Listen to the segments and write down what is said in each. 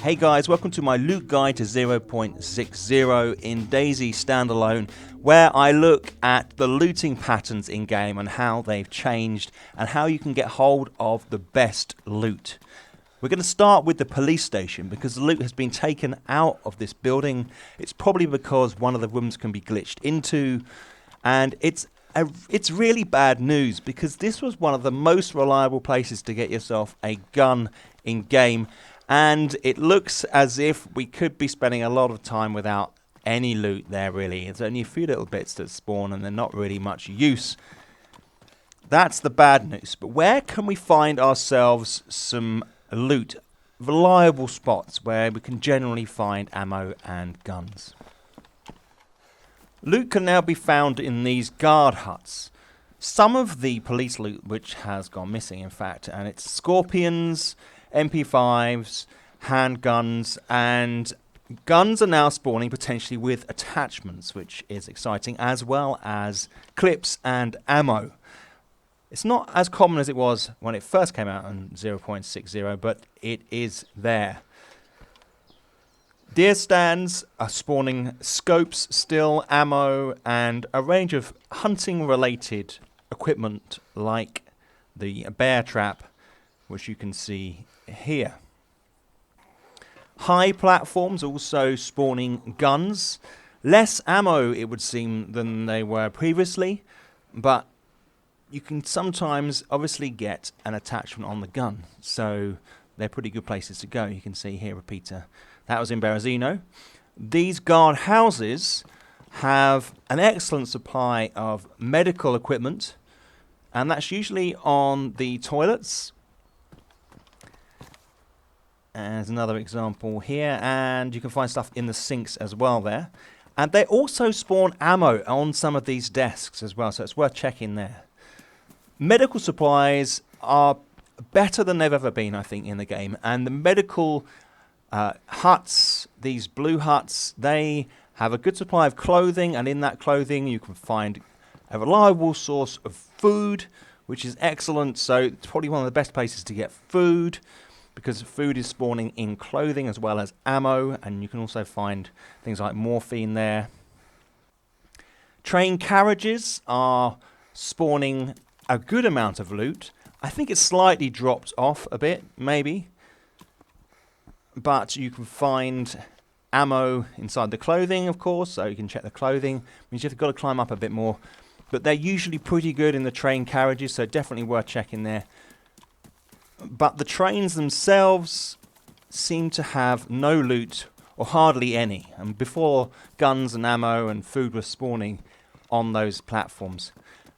Hey guys, welcome to my loot guide to 0.60 in DayZ Standalone, where I look at the looting patterns in game and how they've changed and how you can get hold of the best loot. We're going to start with the police station because the loot has been taken out of this building. It's probably because one of the rooms can be glitched into, and it's really bad news because this was one of the most reliable places to get yourself a gun in game. And it looks as if we could be spending a lot of time without any loot there, really. It's only a few little bits that spawn and they're not really much use. That's the bad news. But where can we find ourselves some loot? Reliable spots where we can generally find ammo and guns. Loot can now be found in these guard huts. Some of the police loot which has gone missing, in fact, and it's scorpions, MP5s, handguns, and guns are now spawning potentially with attachments, which is exciting, as well as clips and ammo. It's not as common as it was when it first came out on 0.60, but it is there. Deer stands are spawning scopes still, ammo, and a range of hunting-related equipment like the bear trap, which you can see here. High platforms also spawning guns. Less ammo, it would seem, than they were previously, but you can sometimes obviously get an attachment on the gun, so they're pretty good places to go. You can see here, repeater. That was in Barren. These guard houses have an excellent supply of medical equipment, and that's usually on the toilets. There's another example here, and you can find stuff in the sinks as well there. And they also spawn ammo on some of these desks as well, so it's worth checking there. Medical supplies are better than they've ever been, I think, in the game. And the medical huts, these blue huts, they have a good supply of clothing, and in that clothing you can find a reliable source of food, which is excellent. So it's probably one of the best places to get food, because food is spawning in clothing as well as ammo, and you can also find things like morphine there. Train carriages are spawning a good amount of loot. I think it's slightly dropped off a bit, maybe. But you can find ammo inside the clothing, of course, so you can check the clothing. Means you've got to climb up a bit more. But they're usually pretty good in the train carriages, so definitely worth checking there. But the trains themselves seem to have no loot, or hardly any. And before, guns and ammo and food were spawning on those platforms.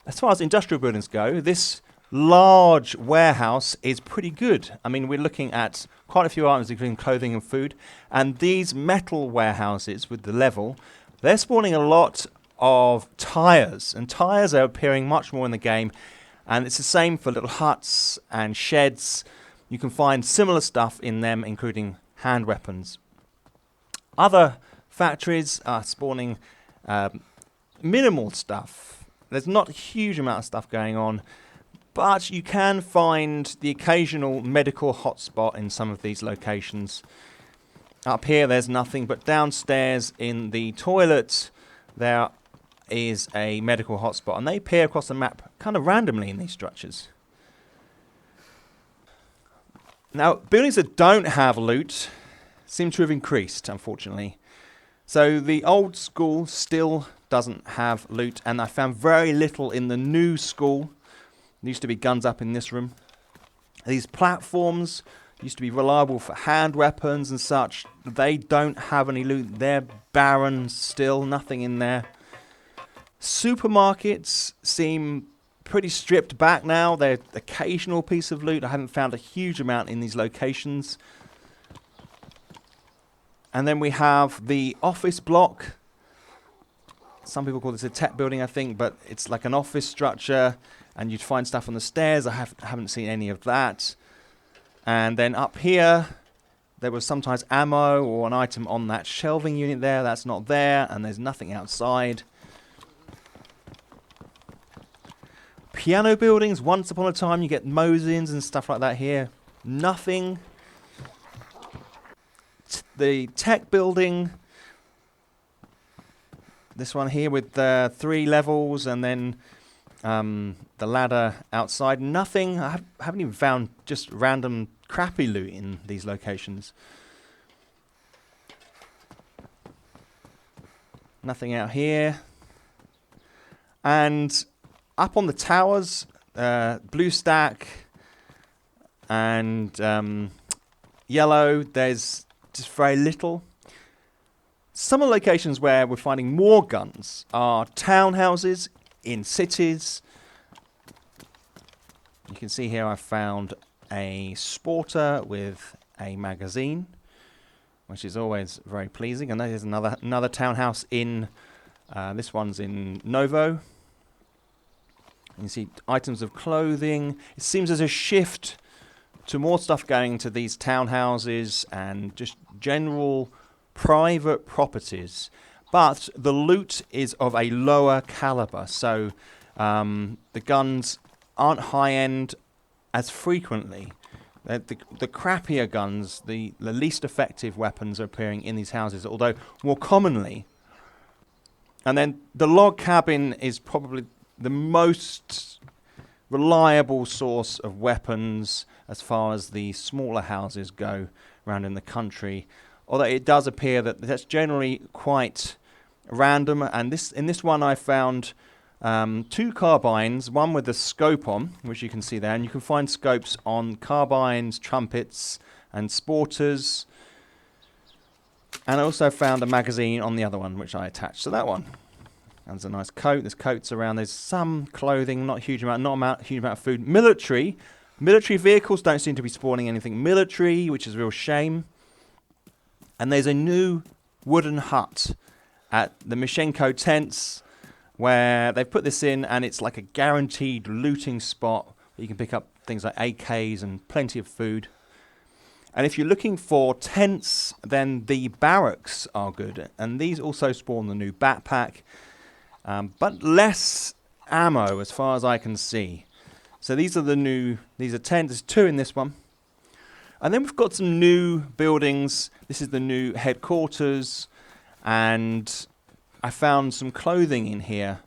As far as industrial buildings go, this large warehouse is pretty good. I mean, we're looking at quite a few items, including clothing and food. And these metal warehouses with the level, they're spawning a lot of tires. And tires are appearing much more in the game. And it's the same for little huts and sheds. You can find similar stuff in them, including hand weapons. Other factories are spawning minimal stuff. There's not a huge amount of stuff going on, but you can find the occasional medical hotspot in some of these locations. Up here there's nothing, but downstairs in the toilet there is a medical hotspot, and they appear across the map kind of randomly in these structures. Now, buildings that don't have loot seem to have increased, unfortunately. So the old school still doesn't have loot, and I found very little in the new school. There used to be guns up in this room. These platforms used to be reliable for hand weapons and such. They don't have any loot. They're barren still, nothing in there. Supermarkets seem pretty stripped back now. They're occasional piece of loot. I haven't found a huge amount in these locations. And then we have the office block. Some people call this a tech building, I think, but it's like an office structure, and you'd find stuff on the stairs. I haven't seen any of that. And then up here, there was sometimes ammo or an item on that shelving unit there. That's not there, and there's nothing outside. Piano buildings, once upon a time you get Mosins and stuff like that here. Nothing. the tech building. This one here with 3 levels, and then the ladder outside. Nothing. I haven't even found just random crappy loot in these locations. Nothing out here. And up on the towers, blue stack and yellow, there's just very little. Some of the locations where we're finding more guns are townhouses in cities. You can see here I found a sporter with a magazine, which is always very pleasing. And there's another townhouse in, this one's in Novo. You see items of clothing. It seems there's a shift to more stuff going into these townhouses and just general private properties, but the loot is of a lower caliber, so the guns aren't high-end as frequently. The crappier guns, the least effective weapons are appearing in these houses, although more commonly. And then the log cabin is probably the most reliable source of weapons as far as the smaller houses go around in the country. Although it does appear that that's generally quite random. And in this one I found 2 carbines, one with a scope on, which you can see there. And you can find scopes on carbines, trumpets, and sporters. And I also found a magazine on the other one, which I attached to that one. And there's a nice coat. There's coats around. There's some clothing, not a huge amount, huge amount of food. Military vehicles don't seem to be spawning anything military, which is a real shame. And there's a new wooden hut at the Mishenko tents where they've put this in, and it's like a guaranteed looting spot where you can pick up things like AKs and plenty of food. And if you're looking for tents, then the barracks are good. And these also spawn the new backpack, but less ammo as far as I can see. So these are tents. There's 2 in this one. And then we've got some new buildings. This is the new headquarters. And I found some clothing in here.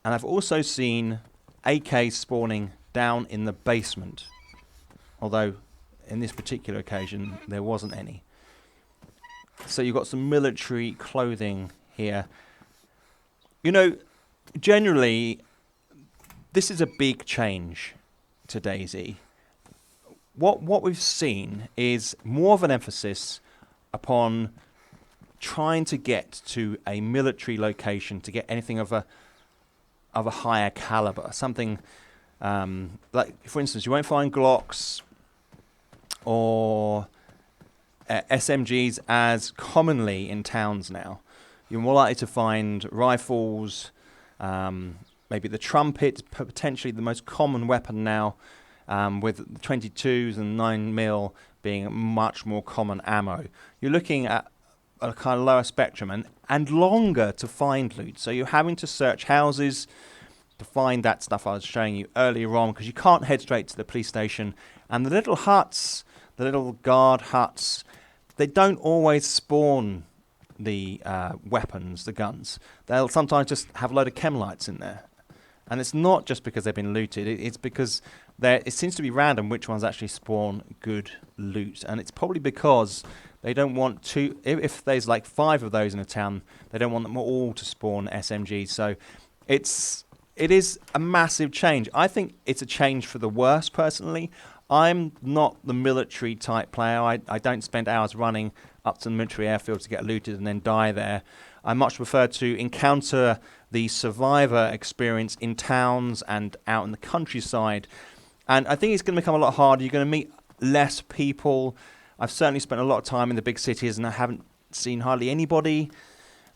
And I've also seen AKs spawning down in the basement. Although, in this particular occasion, there wasn't any. So you've got some military clothing here. You know, generally, this is a big change to DayZ. What we've seen is more of an emphasis upon trying to get to a military location to get anything of a higher caliber. Something like, for instance, you won't find Glocks or SMGs as commonly in towns now. You're more likely to find rifles, maybe the trumpet, potentially the most common weapon now, with 22s and 9mm being much more common ammo. You're looking at a kind of lower spectrum and longer to find loot. So you're having to search houses to find that stuff I was showing you earlier on, because you can't head straight to the police station. And the little huts, the little guard huts, they don't always spawn the weapons, the guns. They'll sometimes just have a load of chem lights in there. And it's not just because they've been looted, it's because it seems to be random which ones actually spawn good loot. And it's probably because they don't want to, if there's like 5 of those in a town, they don't want them all to spawn SMGs. So it is a massive change. I think it's a change for the worse, personally. I'm not the military type player. I don't spend hours running up to the military airfield to get looted and then die there. I much prefer to encounter the survivor experience in towns and out in the countryside. And I think it's going to become a lot harder. You're going to meet less people. I've certainly spent a lot of time in the big cities and I haven't seen hardly anybody.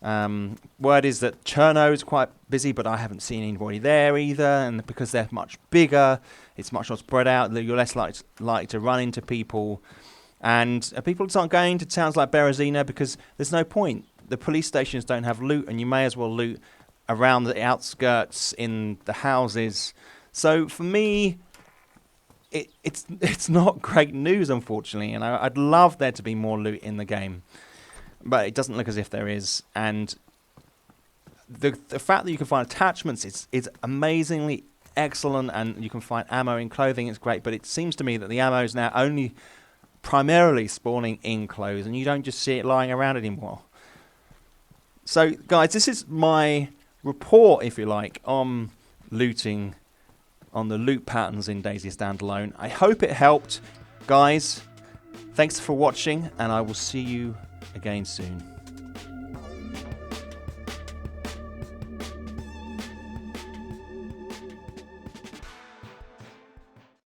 Word is that Cherno is quite busy, but I haven't seen anybody there either. And because they're much bigger, it's much more spread out. You're less likely to run into people. And people aren't going to towns like Berezina because there's no point. The police stations don't have loot, and you may as well loot around the outskirts in the houses. So for me, it's not great news, unfortunately, and I'd love there to be more loot in the game, but it doesn't look as if there is. And the fact that you can find attachments is amazingly excellent, and you can find ammo in clothing. It's great, but it seems to me that the ammo is now only primarily spawning in clothes, and you don't just see it lying around anymore. So, guys, this is my report, if you like, on looting, on the loot patterns in DayZ Standalone. I hope it helped, guys. Thanks for watching, and I will see you again soon.